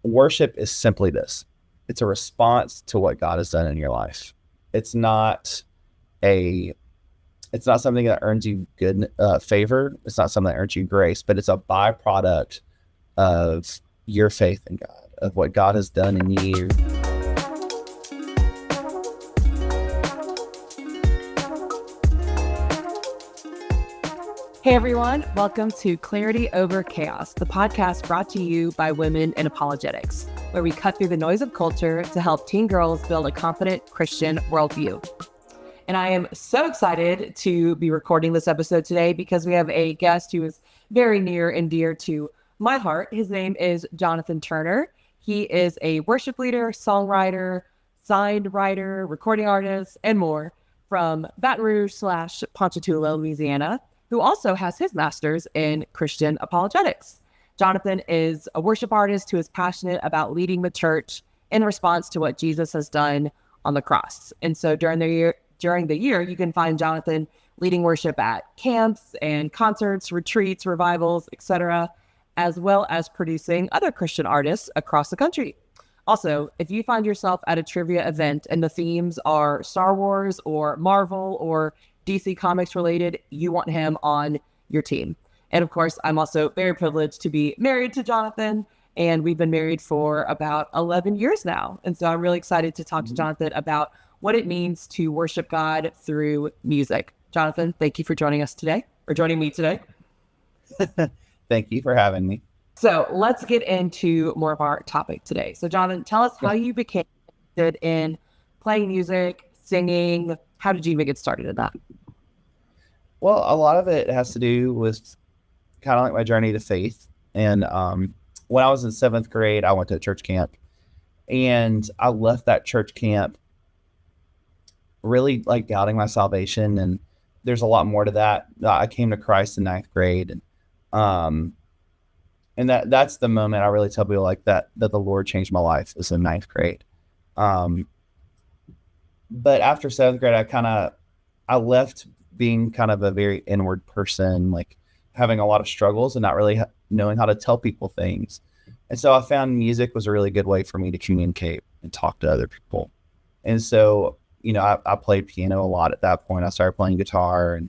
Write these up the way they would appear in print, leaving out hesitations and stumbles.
worship is simply this. It's a response to what God has done in your life. It's not a it's not something that earns you good favor. It's not something that earns you grace, but it's a byproduct of your faith in God, of what God has done in you. Hey everyone, welcome to Clarity Over Chaos, the podcast brought to you by women in apologetics, where we cut through the noise of culture to help teen girls build a confident Christian worldview. And I am so excited to be recording this episode today because we have a guest who is very near and dear to my heart. His name is Jonathan Turner. He is a worship leader, songwriter, signed writer, recording artist, and more from Baton Rouge/Ponchatoula, Louisiana, who also has his master's in Christian apologetics. Jonathan is a worship artist who is passionate about leading the church in response to what Jesus has done on the cross. And so during the year, you can find Jonathan leading worship at camps and concerts, retreats, revivals, etc., as well as producing other Christian artists across the country. Also, if you find yourself at a trivia event and the themes are Star Wars or Marvel or DC Comics related, you want him on your team. And of course, I'm also very privileged to be married to Jonathan, and we've been married for about 11 years now. And so I'm really excited to talk to Jonathan about what it means to worship God through music. Jonathan, thank you for joining us today, or joining me today. Thank you for having me. So let's get into more of our topic today. So Jonathan, tell us how you became interested in playing music, singing. How did you even get started in that? Well, a lot of it has to do with kind of like my journey to faith. And when I was in 7th grade, I went to a church camp, and I left that church camp really like doubting my salvation. And there's a lot more to that. I came to Christ in 9th grade, and that's the moment I really tell people like that the Lord changed my life is in 9th grade. But after 7th grade, I left being kind of a very inward person, like having a lot of struggles and not really knowing how to tell people things. And so I found music was a really good way for me to communicate and talk to other people. And so, I played piano a lot at that point. I started playing guitar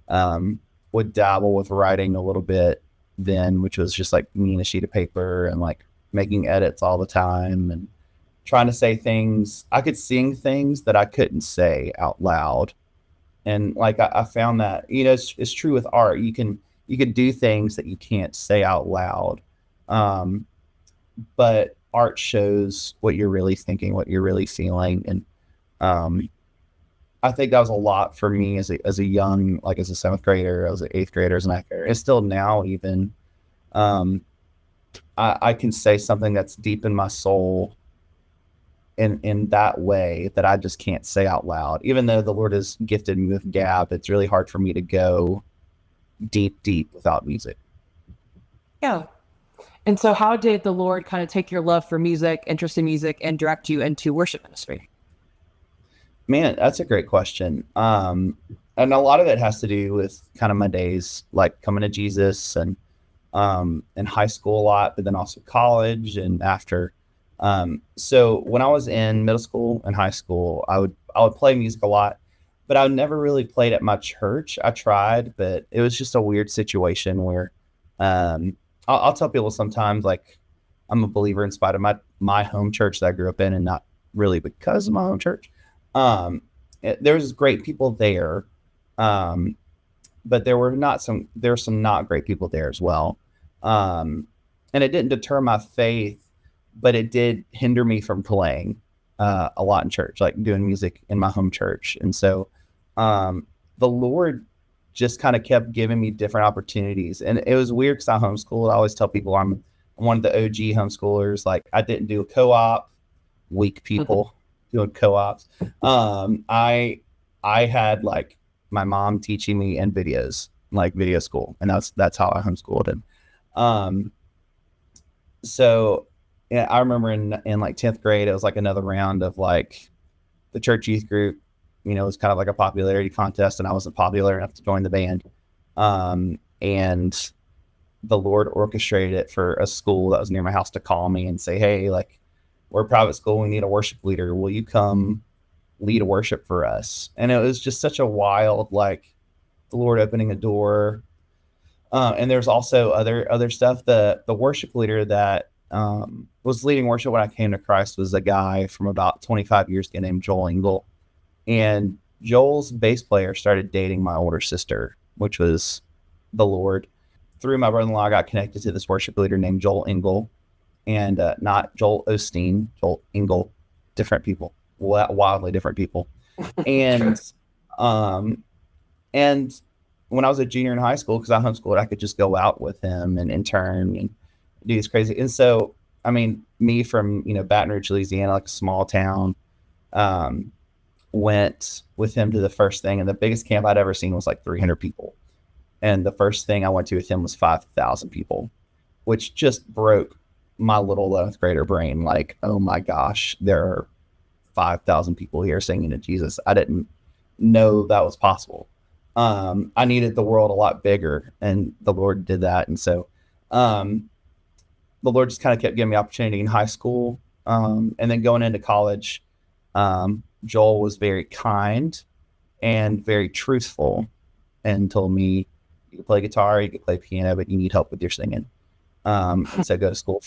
and would dabble with writing a little bit then, which was just like me and a sheet of paper and like making edits all the time and trying to say things. I could sing things that I couldn't say out loud. And like, I found that, it's true with art. You can do things that you can't say out loud. But art shows what you're really thinking, what you're really feeling. And I think that was a lot for me as a young, like as a 7th grader, as an 8th grader, as an 9th grader. And still now even, I can say something that's deep in my soul in that way that I just can't say out loud. Even though the Lord has gifted me with gab, it's really hard for me to go deep without music. Yeah. And so how did the Lord kind of take your love for music, interest in music, and direct you into worship ministry? Man, that's a great question. And a lot of it has to do with kind of my days, like coming to Jesus and in high school a lot, but then also college and after. So when I was in middle school and high school, I would play music a lot, but I never really played at my church. I tried, but it was just a weird situation where I'll tell people sometimes, like, I'm a believer in spite of my home church that I grew up in, and not really because of my home church. There's great people there, but there were some not great people there as well. And it didn't deter my faith, but it did hinder me from playing a lot in church, like doing music in my home church. And so the Lord just kind of kept giving me different opportunities. And it was weird because I homeschooled. I always tell people I'm one of the OG homeschoolers. Like, I didn't do a co-op, weak people doing co-ops. I had like my mom teaching me in videos, like video school. And that's how I homeschooled him. So yeah, I remember in like 10th grade, it was like another round of like the church youth group. It was kind of like a popularity contest, and I wasn't popular enough to join the band. And the Lord orchestrated it for a school that was near my house to call me and say, hey, like, we're a private school. We need a worship leader. Will you come lead a worship for us? And it was just such a wild, like, the Lord opening a door. And there's also other stuff. The worship leader that was leading worship when I came to Christ was a guy from about 25 years ago named Joel Engel. And Joel's bass player started dating my older sister, which was the Lord. Through my brother-in-law, I got connected to this worship leader named Joel Engel, and not Joel Osteen, Joel Engel, different people, wildly different people. And and when I was a junior in high school, because I homeschooled, I could just go out with him and intern and do these crazy. And so, I mean, me from, Baton Rouge, Louisiana, like a small town, went with him to the first thing. And the biggest camp I'd ever seen was like 300 people. And the first thing I went to with him was 5,000 people, which just broke my little 11th grader brain. Like, oh my gosh, there are 5,000 people here singing to Jesus. I didn't know that was possible. I needed the world a lot bigger, and the Lord did that. And so the Lord just kind of kept giving me opportunity in high school. And then going into college, Joel was very kind and very truthful and told me, you can play guitar, you can play piano, but you need help with your singing. And so go to school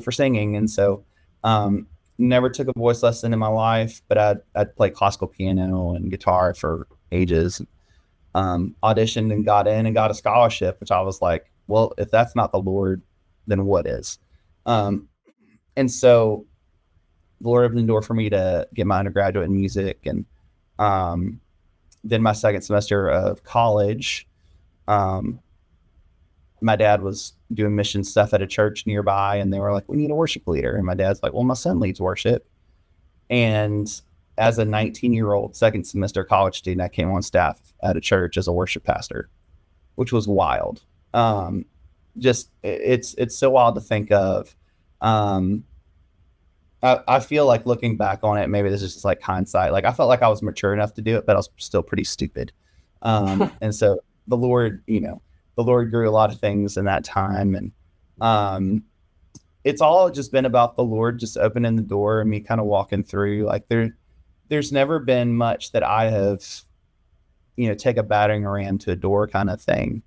for singing. And so never took a voice lesson in my life, but I'd play classical piano and guitar for ages. Auditioned and got in and got a scholarship, which I was like, well, if that's not the Lord, then what is? And so the Lord opened the door for me to get my undergraduate in music. And then my second semester of college, my dad was doing mission stuff at a church nearby, and they were like, we need a worship leader. And my dad's like, well, my son leads worship. And as a 19-year-old second semester college student, I came on staff at a church as a worship pastor, which was wild. Just it's so wild to think of. I feel like looking back on it, maybe this is just like hindsight. Like I felt like I was mature enough to do it, but I was still pretty stupid. And so the Lord, the Lord grew a lot of things in that time. And it's all just been about the Lord just opening the door and me kind of walking through. Like there's never been much that I have, take a battering ram to a door kind of thing.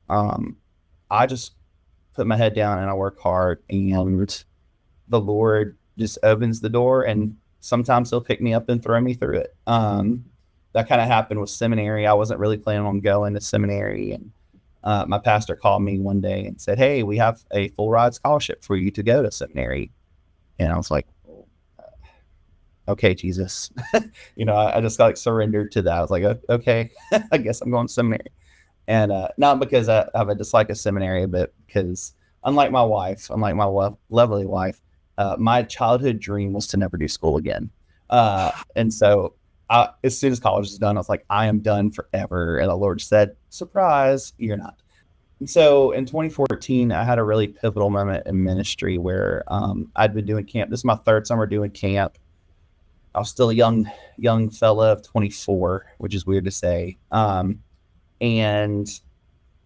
I just put my head down and I work hard, and the Lord just opens the door, and sometimes he'll pick me up and throw me through it. That kind of happened with seminary. I wasn't really planning on going to seminary, and my pastor called me one day and said, hey, we have a full ride scholarship for you to go to seminary. And I was like, okay, Jesus. I just got surrendered to that. I was like, okay, I guess I'm going to seminary. And not because I have a dislike of seminary, but because unlike my lovely wife, my childhood dream was to never do school again. And so as soon as college was done, I was like, I am done forever. And the Lord said, surprise, you're not. And so in 2014, I had a really pivotal moment in ministry where I'd been doing camp. This is my third summer doing camp. I was still a young fella of 24, which is weird to say. And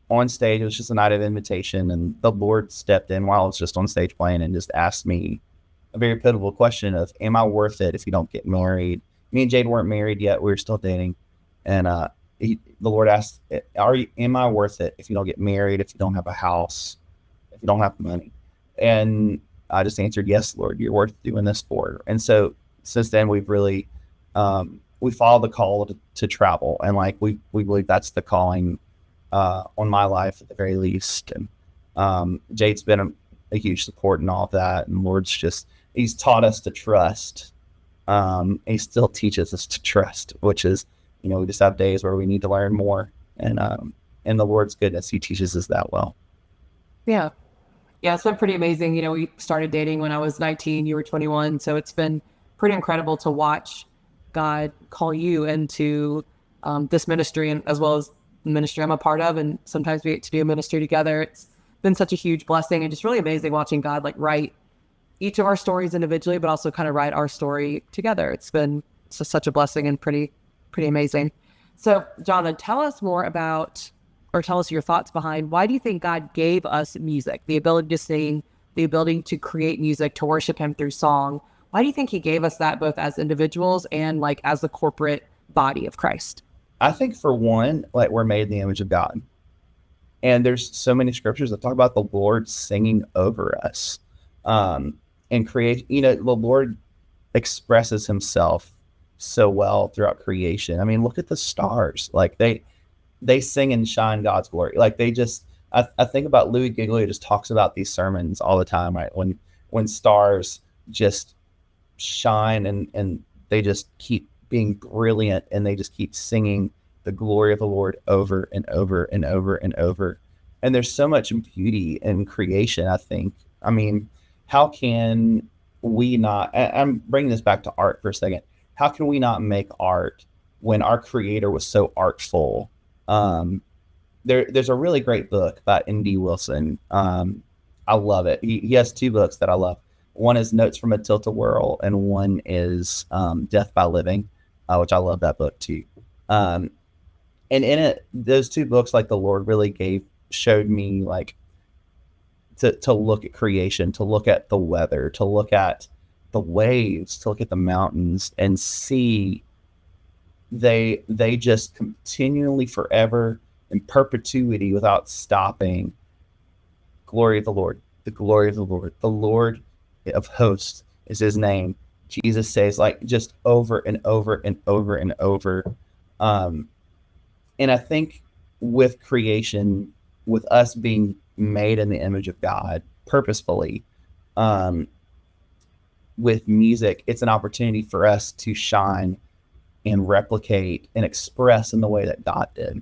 on stage, it was just a night of invitation, and the Lord stepped in while I was just on stage playing and just asked me a very pivotal question of, am I worth it if you don't get married? Me and Jade weren't married yet. We were still dating. And the Lord asked, am I worth it if you don't get married, if you don't have a house, if you don't have money? And I just answered, yes, Lord, you're worth doing this for. And so since then, we've really, we follow the call to travel. And like, we believe that's the calling on my life at the very least. And Jade's been a huge support in all of that. And Lord's he's taught us to trust. He still teaches us to trust, which is, we just have days where we need to learn more. And in the Lord's goodness, he teaches us that well. Yeah. Yeah, it's been pretty amazing. We started dating when I was 19, you were 21. So it's been pretty incredible to watch God call you into this ministry, and as well as the ministry I'm a part of. And sometimes we get to do a ministry together. It's been such a huge blessing, and just really amazing watching God write each of our stories individually, but also kind of write our story together. It's been such a blessing and pretty amazing. So Jonathan, tell us more about or tell us your thoughts behind, why do you think God gave us music, the ability to sing, the ability to create music, to worship him through song? Why do you think he gave us that both as individuals and like as the corporate body of Christ? I think for one, like we're made in the image of God. And there's so many scriptures that talk about the Lord singing over us. And create, the Lord expresses himself so well throughout creation. I mean, look at the stars. Like they sing and shine God's glory. Like they just, I think about Louis Giglio just talks about these sermons all the time, right? When stars just shine and they just keep being brilliant and they just keep singing the glory of the Lord over and over and over and over. And there's so much beauty in creation, I think. I mean, how can we not, I'm bringing this back to art for a second. How can we not make art when our creator was so artful? There's a really great book by N.D. Wilson. I love it. He has two books that I love. One is Notes from a Tilt-A-Whirl, and one is Death by Living, which I love that book too. And in it, those two books, like the Lord really showed me like to look at creation, to look at the weather, to look at the waves, to look at the mountains and see they just continually forever in perpetuity without stopping. Glory of the Lord, the glory of the Lord, the Lord of hosts is his name. Jesus says like just over and over and over and over. And I think with creation, with us being made in the image of God purposefully, with music, it's an opportunity for us to shine and replicate and express in the way that God did.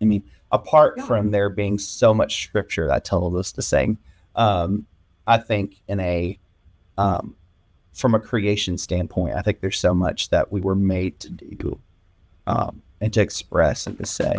I mean, apart from there being so much scripture that tells us to sing, I think from a creation standpoint, I think there's so much that we were made to do and to express and to say.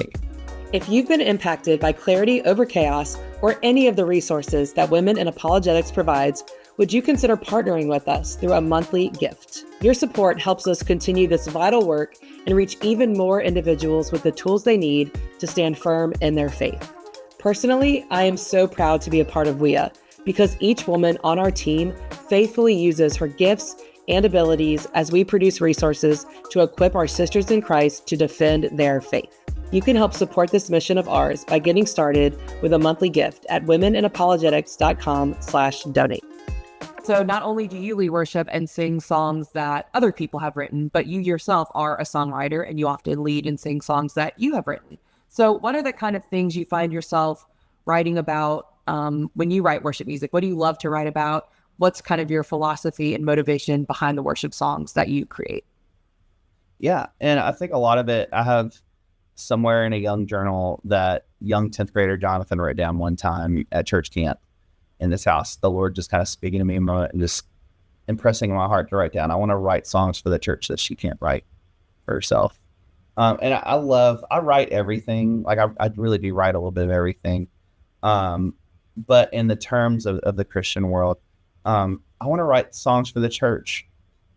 If you've been impacted by Clarity Over Chaos or any of the resources that Women in Apologetics provides, would you consider partnering with us through a monthly gift? Your support helps us continue this vital work and reach even more individuals with the tools they need to stand firm in their faith. Personally, I am so proud to be a part of WIA because each woman on our team faithfully uses her gifts and abilities as we produce resources to equip our sisters in Christ to defend their faith. You can help support this mission of ours by getting started with a monthly gift at womeninapologetics.com/donate. So not only do you lead worship and sing songs that other people have written, but you yourself are a songwriter and you often lead and sing songs that you have written. So what are the kind of things you find yourself writing about when you write worship music? What do you love to write about? What's kind of your philosophy and motivation behind the worship songs that you create? Yeah, and I think a lot of it, I have somewhere in a young journal that young 10th grader Jonathan wrote down one time at church camp in this house. The Lord just kind of speaking to me a moment and just impressing in my heart to write down. I want to write songs for the church that she can't write for herself. And I write everything. Like I really do write a little bit of everything. But in the terms of the Christian world, I want to write songs for the church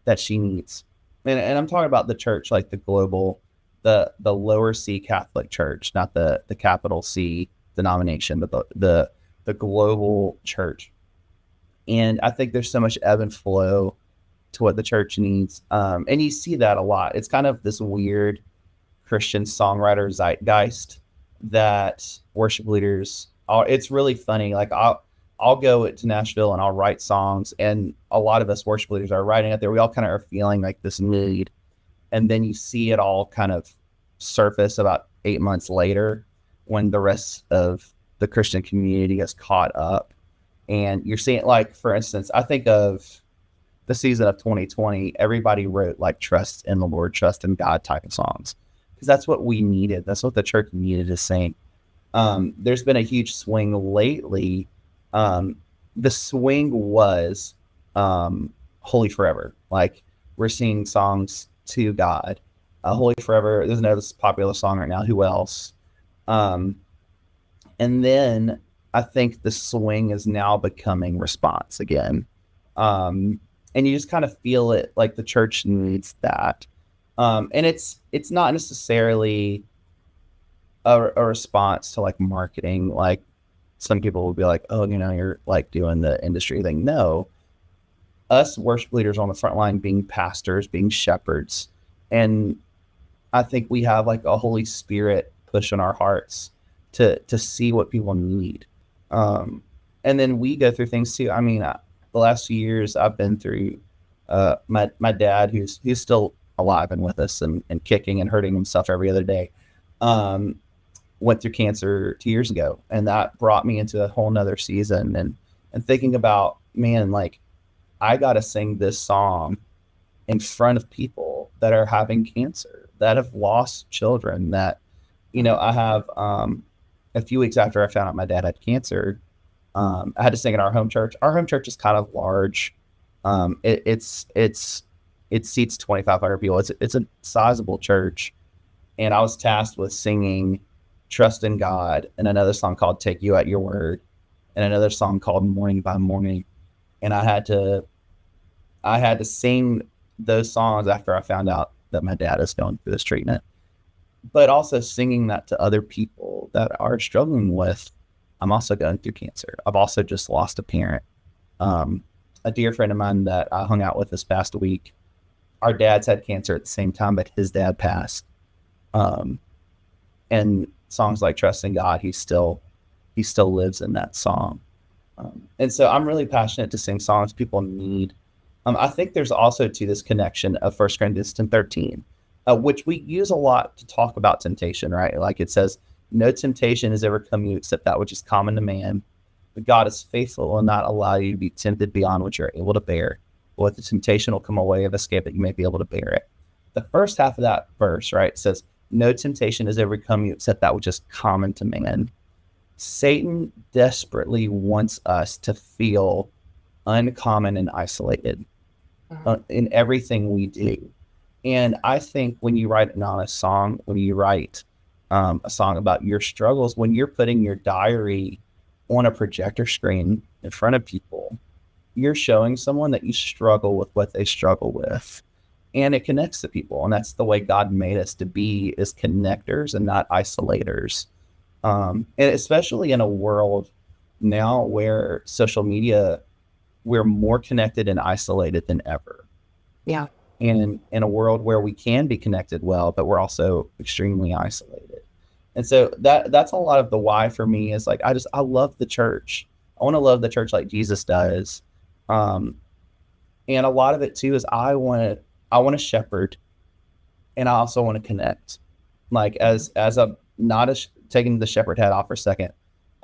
that she needs. And I'm talking about the church, like the global, the lower C Catholic Church, not the capital C denomination, but the global church. And I think there's so much ebb and flow to what the church needs. And you see that a lot. It's kind of this weird Christian songwriter zeitgeist that worship leaders are. It's really funny. Like I'll go to Nashville and I'll write songs, and a lot of us worship leaders are writing out there. We all kind of are feeling like this need. And then you see it all kind of surface about 8 months later when the rest of the Christian community has caught up. And you're seeing, like, for instance, I think of the season of 2020, everybody wrote like trust in the Lord, trust in God type of songs, because that's what we needed. That's what the church needed to sing. There's been a huge swing lately. The swing was Holy Forever. Like, we're seeing songs to God. Holy Forever, there's another popular song right now, Who Else? And then I think the swing is now becoming response again. And you just kind of feel it, like the church needs that. And it's not necessarily a response to like marketing. Like some people will be like, oh, you're like doing the industry thing. No, us worship leaders on the front line being pastors, being shepherds. And I think we have like a Holy Spirit push in our hearts to see what people need. And then we go through things too. I mean, the last few years I've been through, my dad, who's still alive and with us and kicking and hurting himself every other day, um, went through cancer 2 years ago. And that brought me into a whole nother season and thinking about, man, like I got to sing this song in front of people that are having cancer, that have lost children, that, I have, a few weeks after I found out my dad had cancer, I had to sing in our home church. Our home church is kind of large. It seats 2,500 people. It's a sizable church. And I was tasked with singing Trust in God and another song called Take You at Your Word and another song called Morning by Morning. And I had to sing those songs after I found out that my dad is going through this treatment, but also singing that to other people that are struggling with, I'm also going through cancer. I've also just lost a parent. A dear friend of mine that I hung out with this past week, our dads had cancer at the same time, but his dad passed. And songs like Trust in God, he still lives in that song. And so I'm really passionate to sing songs people need. I think there's also to this connection of 1 Corinthians 10:13, which we use a lot to talk about temptation, right? Like it says, no temptation has ever come you except that which is common to man. But God is faithful and will not allow you to be tempted beyond what you're able to bear. But with the temptation will come a way of escape that you may be able to bear it. The first half of that verse, right, says, no temptation has ever come you except that which is common to man. Satan desperately wants us to feel uncommon and isolated in everything we do. And I think when you write an honest song, when you write a song about your struggles, when you're putting your diary on a projector screen in front of people, you're showing someone that you struggle with what they struggle with. And it connects to people. And that's the way God made us to be, is connectors and not isolators. And especially in a world now where social media, we're more connected and isolated than ever. Yeah. And in a world where we can be connected well, but we're also extremely isolated. And so that's a lot of the why for me, is like, I love the church. I want to love the church like Jesus does. And a lot of it too is I want to shepherd, and I also want to connect. Like as a, not as taking the shepherd hat off for a second,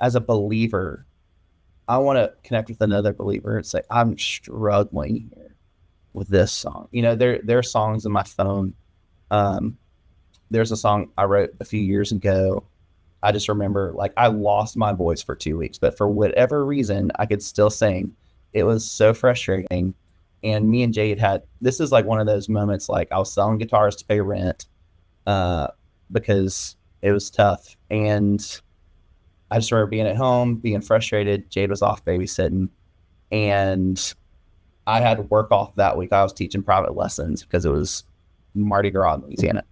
as a believer, I want to connect with another believer and say, I'm struggling here with this song. There are songs in my phone. There's a song I wrote a few years ago. I just remember, like, I lost my voice for 2 weeks, but for whatever reason, I could still sing. It was so frustrating. And me and Jade this is like one of those moments, like I was selling guitars to pay rent, because it was tough. And I just remember being at home, being frustrated. Jade was off babysitting, and I had to work off that week. I was teaching private lessons because it was Mardi Gras in Louisiana.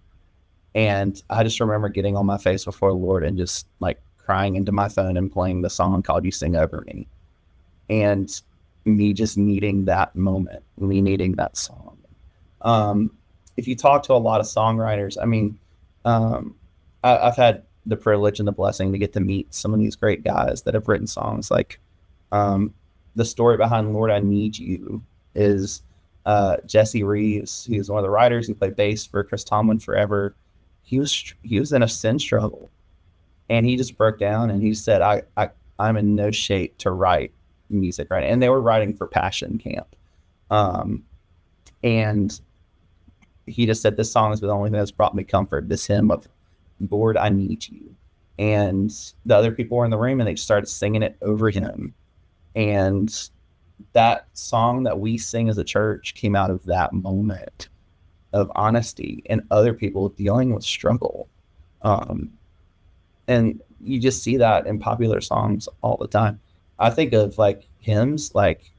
And I just remember getting on my face before the Lord and just like crying into my phone and playing the song called You Sing Over Me. And me just needing that moment, me needing that song. If you talk to a lot of songwriters, I mean, I've had the privilege and the blessing to get to meet some of these great guys that have written songs. Like the story behind Lord, I Need You is Jesse Reeves. He was one of the writers who played bass for Chris Tomlin forever. He was in a sin struggle, and he just broke down and he said, I'm in no shape to write music right. And they were writing for Passion Camp. And he just said, this song is the only thing that's brought me comfort, this hymn of Lord, I Need You. And the other people were in the room and they started singing it over him. And that song that we sing as a church came out of that moment of honesty and other people dealing with struggle. And you just see that in popular songs all the time. I think of like hymns, like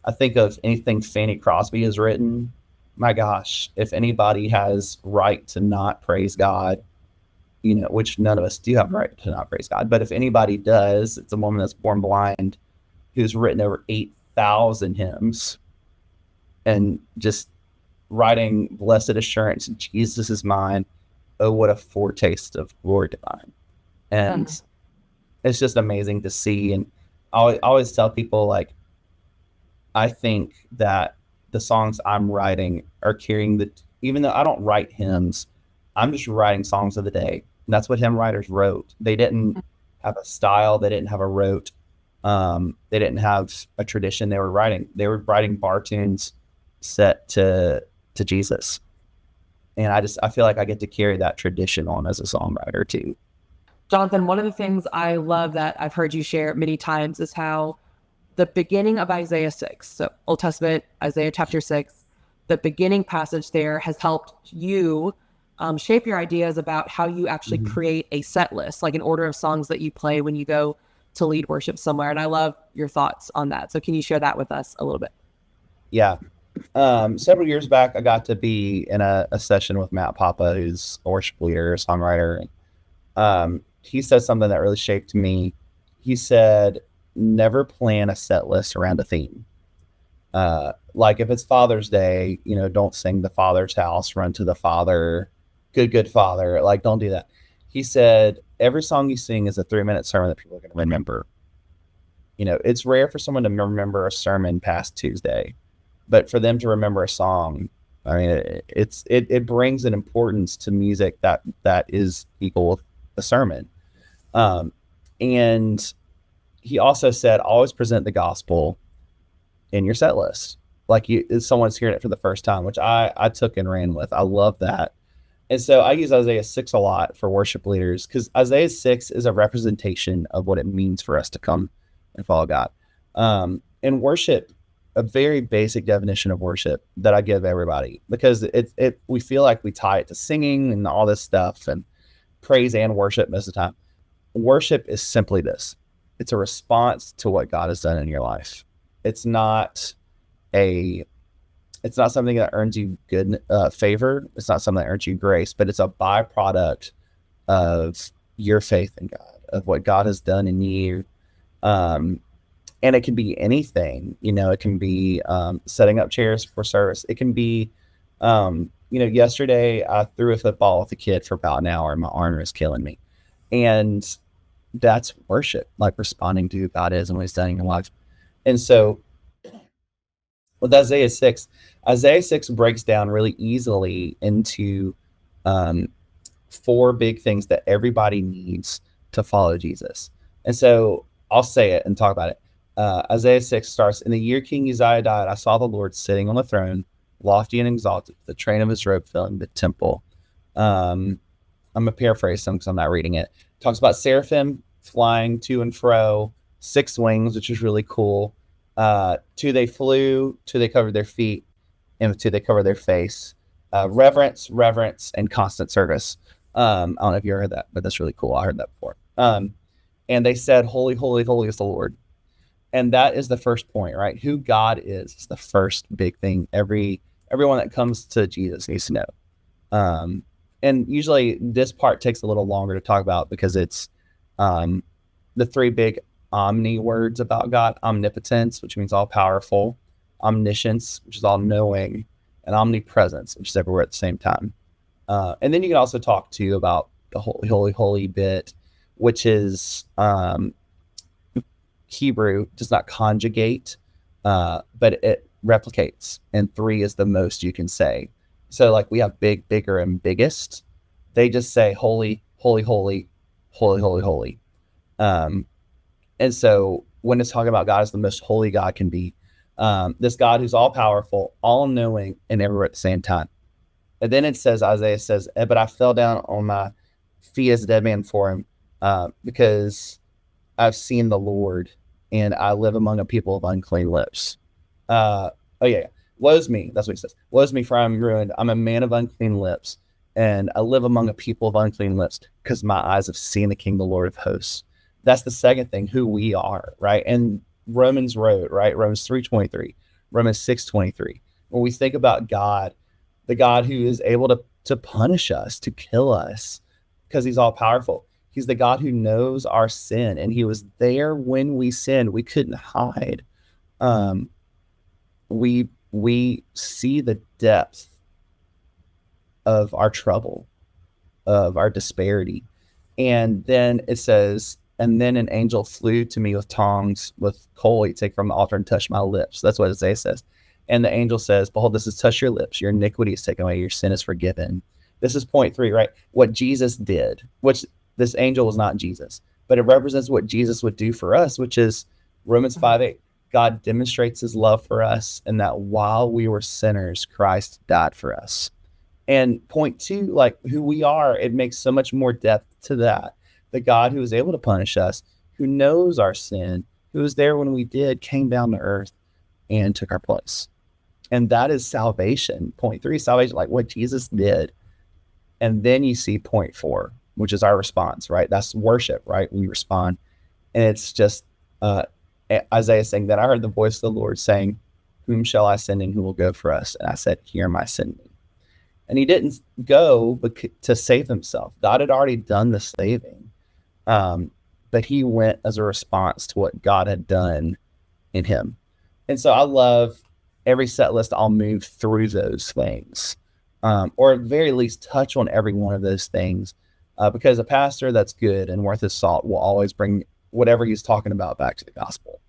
I think of anything Fanny Crosby has written. My gosh, if anybody has right to not praise God, which none of us do have a right to not praise God. But if anybody does, it's a woman that's born blind who's written over 8,000 hymns and just writing blessed assurance, Jesus is mine. Oh, what a foretaste of glory divine. And it's just amazing to see. And I always tell people, like, I think that the songs I'm writing are carrying even though I don't write hymns, I'm just writing songs of the day. And that's what hymn writers wrote. They didn't have a style. They didn't have a rote. They didn't have a tradition they were writing. They were writing bar tunes set to Jesus. And I feel like I get to carry that tradition on as a songwriter too. Jonathan, one of the things I love that I've heard you share many times is how the beginning of Isaiah 6, so Old Testament, Isaiah chapter 6, the beginning passage there has helped you shape your ideas about how you actually create a set list, like an order of songs that you play when you go to lead worship somewhere. And I love your thoughts on that. So can you share that with us a little bit? Yeah. Several years back, I got to be in a session with Matt Papa, who's a worship leader, a songwriter. He said something that really shaped me. He said, never plan a set list around a theme. Like if it's Father's Day, don't sing the Father's house, run to the Father, good Father. Like, don't do that. He said, every song you sing is a 3-minute sermon that people are going to remember. It's rare for someone to remember a sermon past Tuesday, but for them to remember a song, I mean, it brings an importance to music that is equal with a sermon. And he also said, always present the gospel in your set list. Like someone's hearing it for the first time, which I took and ran with. I love that. And so I use Isaiah 6 a lot for worship leaders because Isaiah 6 is a representation of what it means for us to come and follow God. And worship, a very basic definition of worship that I give everybody, because we feel like we tie it to singing and all this stuff and praise and worship most of the time. Worship is simply this. It's a response to what God has done in your life. It's not something that earns you good favor. It's not something that earns you grace, but it's a byproduct of your faith in God, of what God has done in you. And it can be anything, it can be setting up chairs for service. It can be, yesterday I threw a football with a kid for about an hour and my arm was killing me. And that's worship, like responding to who God is and what he's done in your life. And so with Isaiah 6 breaks down really easily into 4 big things that everybody needs to follow Jesus. And so I'll say it and talk about it. Isaiah 6 starts, in the year King Uzziah died, I saw the Lord sitting on the throne, lofty and exalted, the train of his robe filling the temple. I'm going to paraphrase some because I'm not reading it. It talks about seraphim flying to and fro, 6 wings, which is really cool. 2 they flew, 2 they covered their feet, and 2 they covered their face. Reverence, and constant service. I don't know if you heard that, but that's really cool. I heard that before. And they said, holy, holy, holy is the Lord. And that is the first point, right? Who God is the first big thing everyone that comes to Jesus needs to know. And usually this part takes a little longer to talk about because it's the 3 big omni words about God: omnipotence, which means all powerful; omniscience, which is all knowing; and omnipresence, which is everywhere at the same time. And then you can also talk to about the holy, holy, holy bit, which is Hebrew does not conjugate, but it replicates, and 3 is the most you can say. So like we have big, bigger, and biggest. They just say holy, holy, holy, holy, holy, holy. And so when it's talking about God as the most holy God can be, this God who's all powerful, all knowing, and everywhere at the same time. And then Isaiah says, but I fell down on my feet as a dead man for him, because I've seen the Lord and I live among a people of unclean lips. Woe's me. That's what he says. Woe's me, for I'm ruined. I'm a man of unclean lips, and I live among a people of unclean lips, because my eyes have seen the King, the Lord of hosts. That's the second thing, who we are, right? And Romans wrote, right? Romans 3:23, Romans 6:23. When we think about God, the God who is able to punish us, to kill us, because he's all powerful. He's the God who knows our sin, and he was there when we sinned. We couldn't hide. Um, we see the depth of our trouble, of our disparity. And then it says, and then an angel flew to me with tongs, with coal he'd take from the altar and touched my lips. That's what Isaiah says. And the angel says, behold, this is touch your lips. Your iniquity is taken away. Your sin is forgiven. This is point 3, right? What Jesus did, which this angel was not Jesus, but it represents what Jesus would do for us, which is Romans 5:8. God demonstrates his love for us, and that while we were sinners, Christ died for us. And point 2, like who we are, it makes so much more depth to that. The God who is able to punish us, who knows our sin, who was there when we did, came down to earth and took our place. And that is salvation. Point 3, salvation, like what Jesus did. And then you see point 4, which is our response, right? That's worship, right? We respond. And it's just Isaiah saying that I heard the voice of the Lord saying, whom shall I send and who will go for us? And I said, here am I, send me. And he didn't go to save himself. God had already done the saving. But he went as a response to what God had done in him. And so I love every set list. I'll move through those things, or at the very least touch on every one of those things, because a pastor that's good and worth his salt will always bring whatever he's talking about back to the gospel.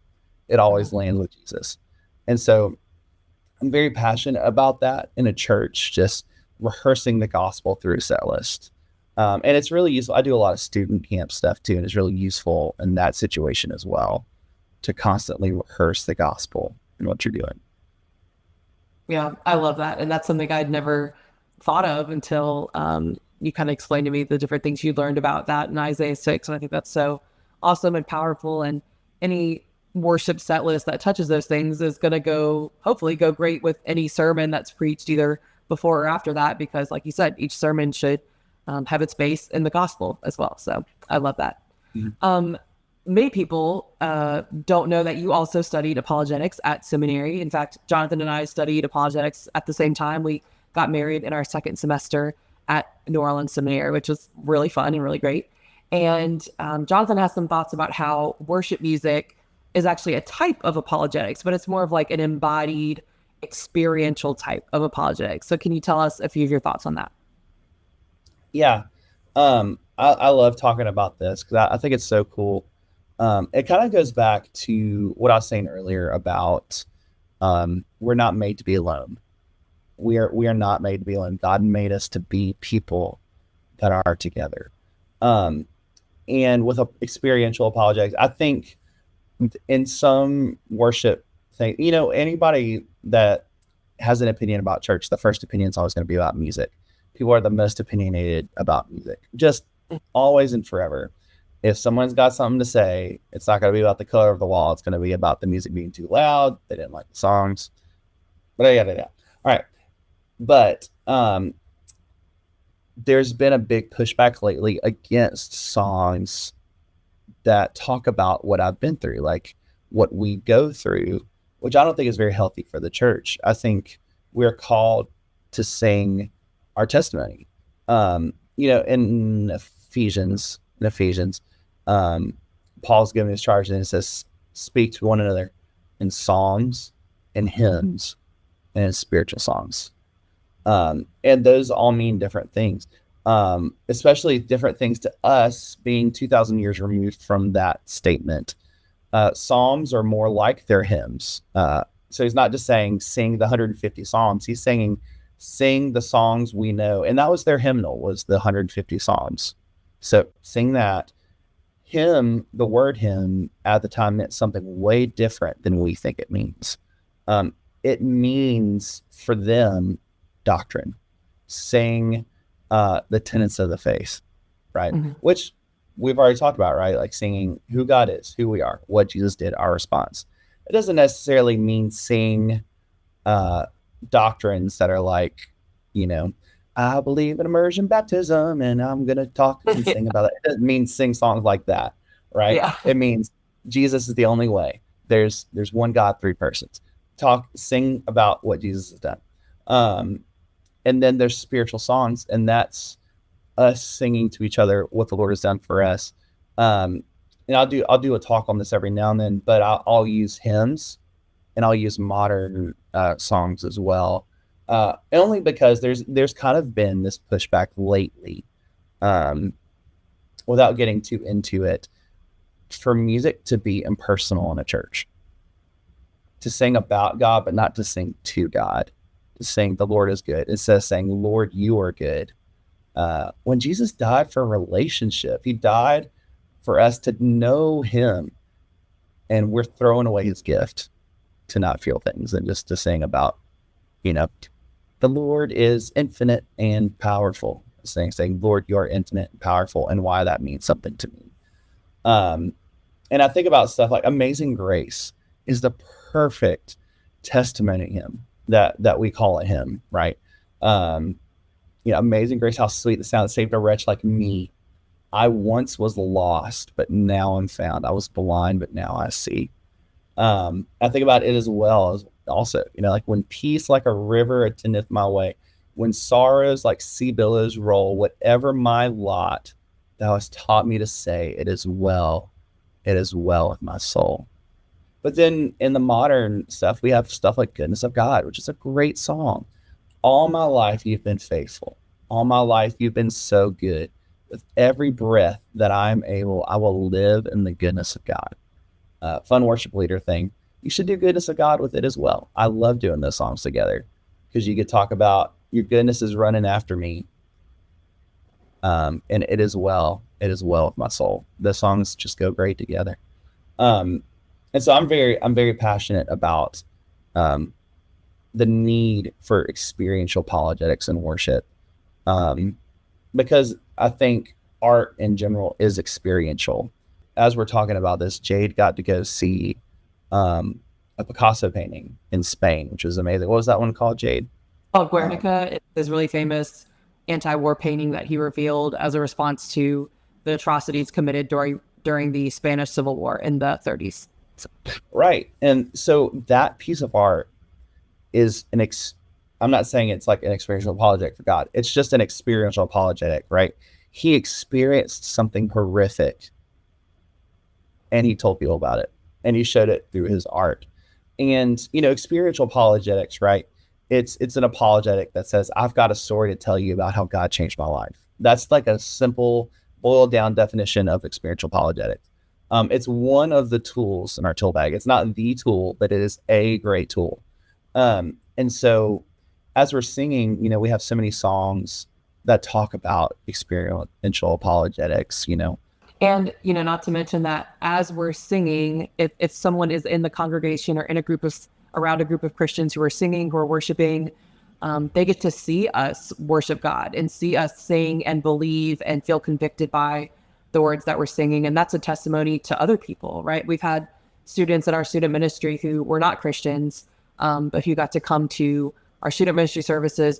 It always lands with Jesus. And so I'm very passionate about that in a church, just rehearsing the gospel through a set list. And it's really useful. I do a lot of student camp stuff too, and it's really useful in that situation as well to constantly rehearse the gospel in what you're doing. Yeah, I love that. And that's something I'd never thought of until you kind of explained to me the different things you learned about that in Isaiah 6. And I think that's so awesome and powerful. And any worship set list that touches those things is going to hopefully go great with any sermon that's preached either before or after that, because like you said, each sermon should have its base in the gospel as well. So I love that. Mm-hmm. Many people don't know that you also studied apologetics at seminary. In fact, Jonathan and I studied apologetics at the same time. We got married in our second semester at New Orleans Seminary, which was really fun and really great. And Jonathan has some thoughts about how worship music is actually a type of apologetics, but it's more of like an embodied, experiential type of apologetics. So can you tell us a few of your thoughts on that? Yeah. I love talking about this because I think it's so cool. It kind of goes back to what I was saying earlier about we're not made to be alone. We are not made to be alone. God made us to be people that are together. And with experiential apologetics, I think in some worship thing, anybody that has an opinion about church, the first opinion is always going to be about music. People are the most opinionated about music, just always and forever. If someone's got something to say, it's not going to be about the color of the wall. It's going to be about the music being too loud. They didn't like the songs. But yeah. All right. But there's been a big pushback lately against songs that talk about what I've been through, like what we go through, which I don't think is very healthy for the church. I think we're called to sing our testimony. In Ephesians, Paul's giving his charge, and it says, speak to one another in psalms and hymns and in spiritual songs. And those all mean different things, especially different things to us being 2,000 years removed from that statement. Psalms are more like their hymns. So he's not just saying sing the 150 psalms. He's saying sing the songs we know. And that was their hymnal, was the 150 psalms. So sing that. Hymn, the word hymn at the time meant something way different than we think it means. It means for them doctrine, sing the tenets of the faith, right? Mm-hmm. Which we've already talked about, right? Like singing who God is, who we are, what Jesus did, our response. It doesn't necessarily mean sing doctrines that are like, I believe in immersion baptism and I'm going to talk and sing about it. It doesn't mean sing songs like that, right? Yeah. It means Jesus is the only way. There's one God, three persons. Sing about what Jesus has done. And then there's spiritual songs, and that's us singing to each other what the Lord has done for us. And I'll do a talk on this every now and then, but I'll use hymns and I'll use modern songs as well. Only because there's kind of been this pushback lately, without getting too into it, for music to be impersonal in a church, to sing about God, but not to sing to God, to sing the Lord is good. Instead of saying, Lord, you are good. When Jesus died for a relationship, he died for us to know him, and we're throwing away his gift to not feel things and just to sing about, the Lord is infinite and powerful. Saying, Lord, you are infinite and powerful, and why that means something to me. And I think about stuff like Amazing Grace is the perfect testimony hymn that we call a hymn, right? Amazing Grace, how sweet the sound that saved a wretch like me. I once was lost, but now I'm found. I was blind, but now I see. I think about it as well as also, like when peace like a river attendeth my way, when sorrows like sea billows roll, whatever my lot, thou hast taught me to say, it is well with my soul. But then in the modern stuff, we have stuff like Goodness of God, which is a great song. All my life, you've been faithful. All my life, you've been so good. With every breath that I'm able, I will live in the goodness of God. Fun worship leader thing. You should do Goodness of God with it as well. I love doing those songs together because you could talk about your goodness is running after me. And it is well with my soul. The songs just go great together. And so I'm very passionate about the need for experiential apologetics and worship, because I think art in general is experiential. As we're talking about this, Jade got to go see a Picasso painting in Spain, which was amazing. What was that one called, Jade? Oh, Guernica is really famous anti-war painting that he revealed as a response to the atrocities committed during the Spanish Civil War in the 30s. Right. And so that piece of art is I'm not saying it's like an experiential apologetic for God. It's just an experiential apologetic, right? He experienced something horrific and he told people about it and he showed it through his art. And, experiential apologetics, right? It's an apologetic that says, I've got a story to tell you about how God changed my life. That's like a simple boiled down definition of experiential apologetics. It's one of the tools in our tool bag. It's not the tool, but it is a great tool. And so as we're singing, we have so many songs that talk about experiential apologetics, And, not to mention that as we're singing, if someone is in the congregation or in around a group of Christians who are singing, who are worshiping, they get to see us worship God and see us sing and believe and feel convicted by the words that we're singing. And that's a testimony to other people, right? We've had students in our student ministry who were not Christians, but who got to come to our student ministry services,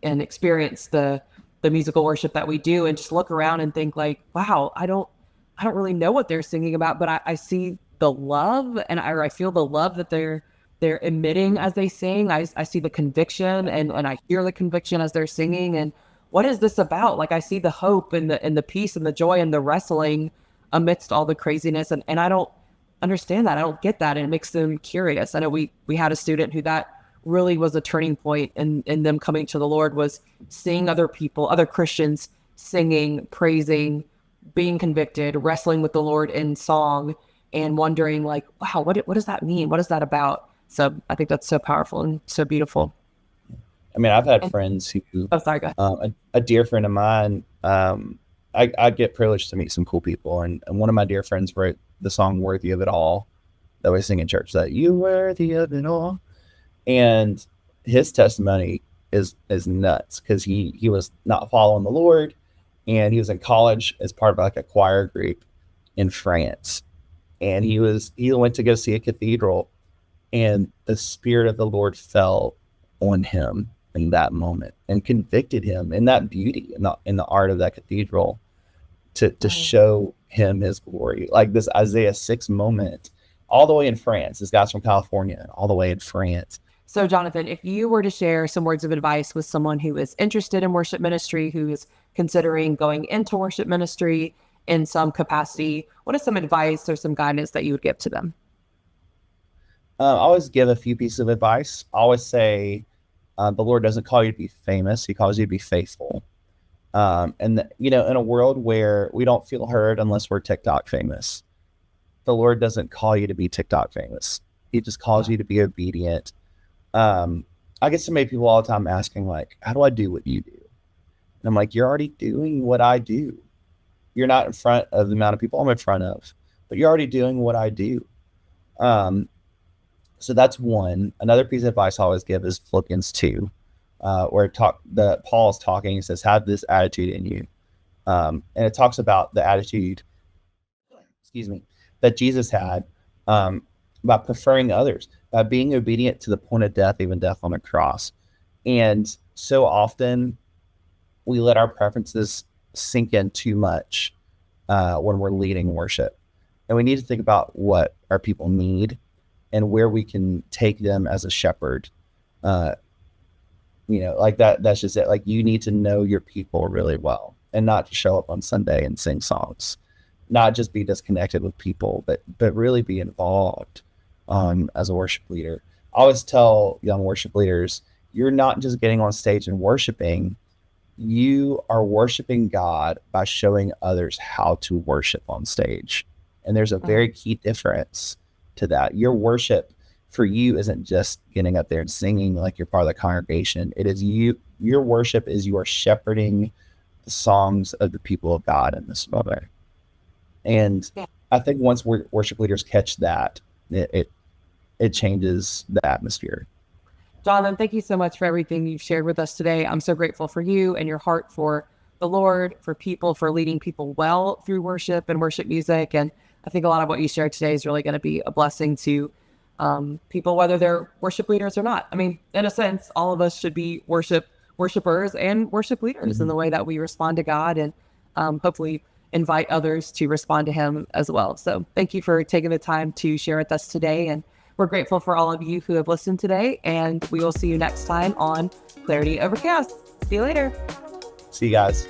and experience the musical worship that we do, and just look around and think like, wow, I don't really know what they're singing about, but I see the love and I feel the love that they're emitting as they sing. I see the conviction and I hear the conviction as they're singing. And what is this about? Like I see the hope and the peace and the joy and the wrestling amidst all the craziness. And I don't understand that. I don't get that. And it makes them curious. I know we had a student who that really was a turning point in them coming to the Lord, was seeing other people, other Christians singing, praising, being convicted, wrestling with the Lord in song, and wondering like, wow, what does that mean? What is that about? So I think that's so powerful and so beautiful. I mean, I've had friends who, Oh, sorry, go ahead. A dear friend of mine, I get privileged to meet some cool people. And one of my dear friends wrote the song Worthy of It All that we sing in church, that you worthy of it all. And his testimony is nuts because he was not following the Lord, and he was in college as part of like a choir group in France. And he went to go see a cathedral, and the Spirit of the Lord fell on him in that moment and convicted him in that beauty in the art of that cathedral to show him his glory. Like this Isaiah 6 moment, all the way in France. This guy's from California, all the way in France. So Jonathan, if you were to share some words of advice with someone who is interested in worship ministry, who is considering going into worship ministry in some capacity, what is some advice or some guidance that you would give to them? I always give a few pieces of advice. I always say the Lord doesn't call you to be famous; He calls you to be faithful. In a world where we don't feel heard unless we're TikTok famous, the Lord doesn't call you to be TikTok famous. He just calls you to be obedient. I get so many people all the time asking, like, how do I do what you do? And I'm like, you're already doing what I do. You're not in front of the amount of people I'm in front of, but you're already doing what I do. So that's one. Another piece of advice I always give is Philippians 2, where Paul's talking. He says, have this attitude in you. And it talks about the attitude, that Jesus had, about preferring others, by being obedient to the point of death, even death on a cross. And so often we let our preferences sink in too much when we're leading worship. And we need to think about what our people need and where we can take them as a shepherd. Like that's just it. Like, you need to know your people really well and not just show up on Sunday and sing songs, not just be disconnected with people, but really be involved as a worship leader. I always tell young worship leaders, you're not just getting on stage and worshiping, you are worshiping God by showing others how to worship on stage. And there's a very key difference to that. Your worship for you isn't just getting up there and singing like you're part of the congregation. It is your worship is you are shepherding the songs of the people of God in this moment. And I think once worship leaders catch that, it changes the atmosphere. Jonathan, thank you so much for everything you've shared with us today. I'm so grateful for you and your heart for the Lord, for people, for leading people well through worship and worship music. And I think a lot of what you shared today is really going to be a blessing to people, whether they're worship leaders or not. I mean, in a sense, all of us should be worshipers and worship leaders in the way that we respond to God, and hopefully invite others to respond to Him as well. So thank you for taking the time to share with us today. And we're grateful for all of you who have listened today. And we will see you next time on Clarity Over Chaos. See you later. See you guys.